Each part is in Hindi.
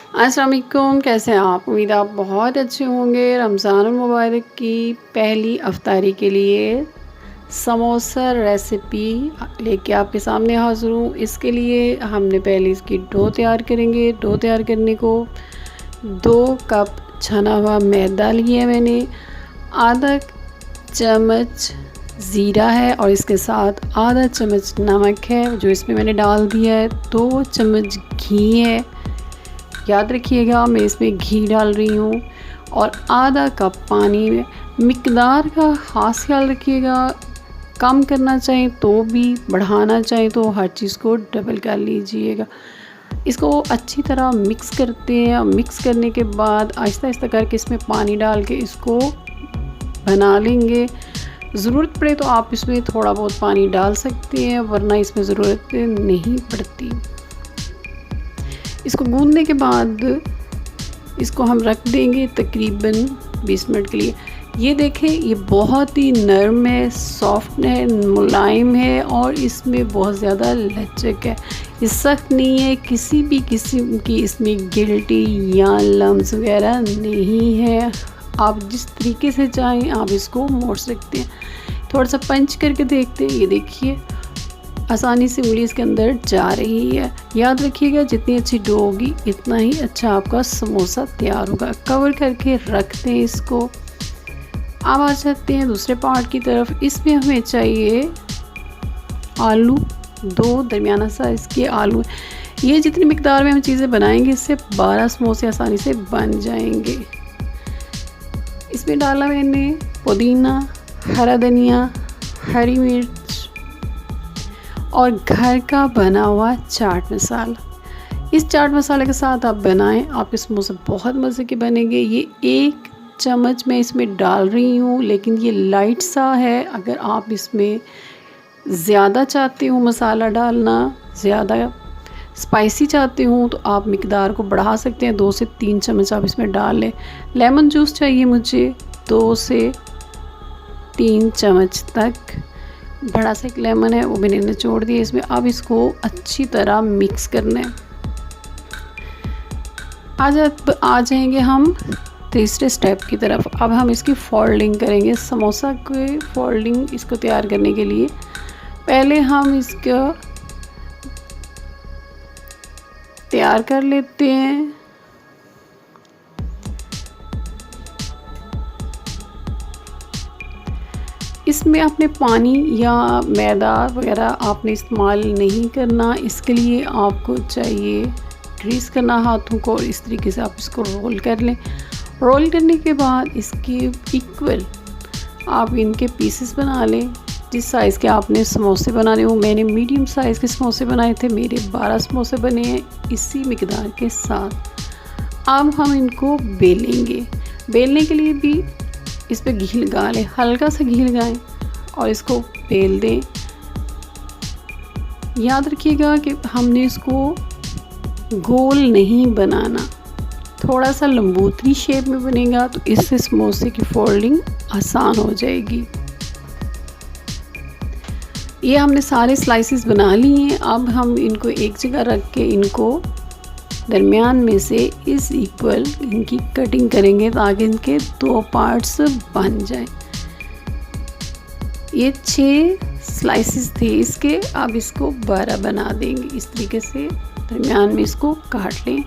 अस्सलाम वालेकुम, कैसे हैं आप? उम्मीद आप बहुत अच्छे होंगे। रमज़ानुल मुबारक की पहली अफ्तारी के लिए समोसा रेसिपी लेके आपके सामने हाज़िर हूँ। इसके लिए हमने पहले इसकी डो तैयार करेंगे। डो तैयार करने को 2 कप छना हुआ मैदा लिया है मैंने, आधा चम्मच ज़ीरा है और इसके साथ आधा चम्मच नमक है जो इसमें मैंने डाल दिया है। 2 चम्मच घी है, याद रखिएगा मैं इसमें घी डाल रही हूँ, और आधा कप पानी में। मिकदार का ख़ास ख्याल रखिएगा, कम करना चाहें तो भी, बढ़ाना चाहें तो हर चीज़ को डबल कर लीजिएगा। इसको अच्छी तरह मिक्स करते हैं। मिक्स करने के बाद आहिस्ता आहिस्ता करके इसमें पानी डाल के इसको बना लेंगे। ज़रूरत पड़े तो आप इसमें थोड़ा बहुत पानी डाल सकते हैं, वरना इसमें ज़रूरत नहीं पड़ती। इसको गूंदने के बाद इसको हम रख देंगे तकरीबन 20 मिनट के लिए। ये देखें, ये बहुत ही नरम है, सॉफ्ट है, मुलायम है और इसमें बहुत ज़्यादा लचक है। ये सख्त नहीं है, किसी भी किस्म की इसमें गिल्टी या लम्स वगैरह नहीं है। आप जिस तरीके से चाहें आप इसको मोड़ सकते हैं। थोड़ा सा पंच करके देखते हैं। ये देखिए, आसानी से उंगली इसके अंदर जा रही है। याद रखिएगा, जितनी अच्छी डो होगी इतना ही अच्छा आपका समोसा तैयार होगा। कवर करके रख दें इसको। अब आ जाते हैं दूसरे पार्ट की तरफ। इसमें हमें चाहिए आलू, 2 दरमियाना साइज़ के आलू। ये जितनी मिकदार में हम चीज़ें बनाएंगे इससे 12 समोसे आसानी से बन जाएंगे। इसमें डाला मैंने पुदीना, हरा धनिया, हरी मिर्च और घर का बना हुआ चाट मसाला। इस चाट मसाले के साथ आप बनाएं, आपके समोसे बहुत मज़े के बनेंगे। ये 1 चम्मच मैं इसमें डाल रही हूँ, लेकिन ये लाइट सा है। अगर आप इसमें ज़्यादा चाहते हो मसाला डालना, ज़्यादा स्पाइसी चाहते हो तो आप मिकदार को बढ़ा सकते हैं। 2 से 3 चम्मच आप इसमें डाल लें। लेमन जूस चाहिए मुझे 2 से 3 चम्मच तक। बड़ा सा एक लेमन है वो मैंने निचोड़ दिया इसमें। अब इसको अच्छी तरह मिक्स करना है। आ जाएंगे हम तीसरे स्टेप की तरफ। अब हम इसकी फोल्डिंग करेंगे। समोसा की फोल्डिंग इसको तैयार करने के लिए पहले हम इसका तैयार कर लेते हैं। इसमें आपने पानी या मैदा वगैरह आपने इस्तेमाल नहीं करना। इसके लिए आपको चाहिए ग्रीस करना हाथों को, और इस तरीके से आप इसको रोल कर लें। रोल करने के बाद इसके इक्वल आप इनके पीसेस बना लें। जिस साइज़ के आपने समोसे बनाने हो, मैंने मीडियम साइज़ के समोसे बनाए थे, मेरे 12 समोसे बने हैं इसी मिकदार के साथ। अब हम इनको बेलेंगे। बेलने के लिए भी इस पर घी लगा लें, हल्का सा घी लगाएं और इसको बेल दें। याद रखिएगा कि हमने इसको गोल नहीं बनाना, थोड़ा सा लंबूतरी शेप में बनेगा तो इससे समोसे की फोल्डिंग आसान हो जाएगी। ये हमने सारे स्लाइसेस बना लिए हैं। अब हम इनको एक जगह रख के इनको दरमियान में से इस इक्वल इनकी कटिंग करेंगे ताकि इनके 2 पार्ट्स बन जाएं। ये 6 स्लाइसेस थे इसके, अब इसको 12 बना देंगे। इस तरीके से दरमियान में इसको काट लें।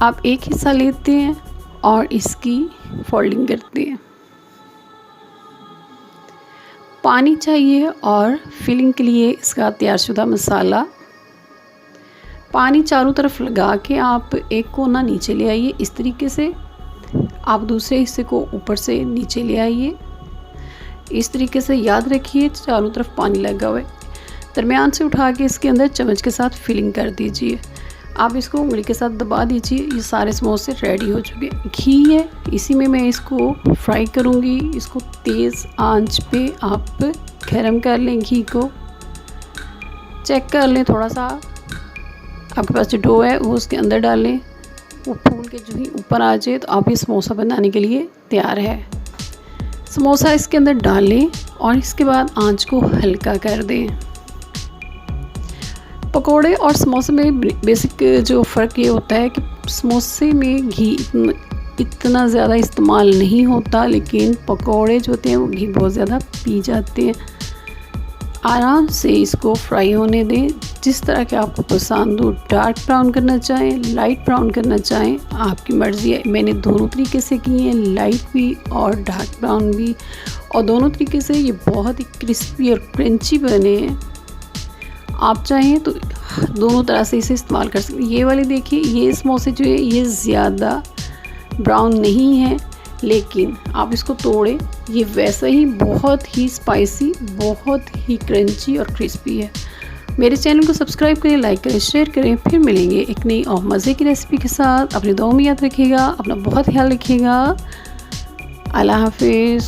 आप एक हिस्सा लेते हैं और इसकी फोल्डिंग करते हैं। पानी चाहिए और फिलिंग के लिए इसका तैयारशुदा मसाला। पानी चारों तरफ लगा के आप एक कोना नीचे ले आइए। इस तरीके से आप दूसरे हिस्से को ऊपर से नीचे ले आइए। इस तरीके से याद रखिए चारों तरफ पानी लगा हुआ है। दरमियान से उठा के इसके अंदर चम्मच के साथ फिलिंग कर दीजिए। आप इसको उंगली के साथ दबा दीजिए। ये सारे समोसे रेडी हो चुके हैं। घी है, इसी में मैं इसको फ्राई करूँगी। इसको तेज़ आंच पे आप गरम कर लें। घी को चेक कर लें, थोड़ा सा आपके पास जो डो है वो उसके अंदर डालें। वो फूल के जो ही ऊपर आ जाए तो आप ये समोसा बनाने के लिए तैयार है। समोसा इसके अंदर डालें और इसके बाद आंच को हल्का कर दें। पकोड़े और समोसे में बेसिक जो फ़र्क ये होता है कि समोसे में घी इतना ज़्यादा इस्तेमाल नहीं होता, लेकिन पकोड़े जो होते हैं वो घी बहुत ज़्यादा पी जाते हैं। आराम से इसको फ्राई होने दें, जिस तरह के आपको पसंद हो। डार्क ब्राउन करना चाहें, लाइट ब्राउन करना चाहें, आपकी मर्ज़ी है। मैंने दोनों तरीके से किए हैं, लाइट भी और डार्क ब्राउन भी, और दोनों तरीके से ये बहुत ही क्रिस्पी और क्रंची बने हैं। आप चाहें तो दोनों तरह से इसे इस्तेमाल कर सकते हैं। ये वाले देखिए, ये समोसे जो है ये ज़्यादा ब्राउन नहीं है, लेकिन आप इसको तोड़ें, ये वैसा ही बहुत ही स्पाइसी, बहुत ही क्रंची और क्रिस्पी है। मेरे चैनल को सब्सक्राइब करें, लाइक करें, शेयर करें। फिर मिलेंगे एक नई और मज़े की रेसिपी के साथ। अपनी दुआओं में याद रखिएगा, अपना बहुत ख्याल रखिएगा। अल्लाह हाफिज़।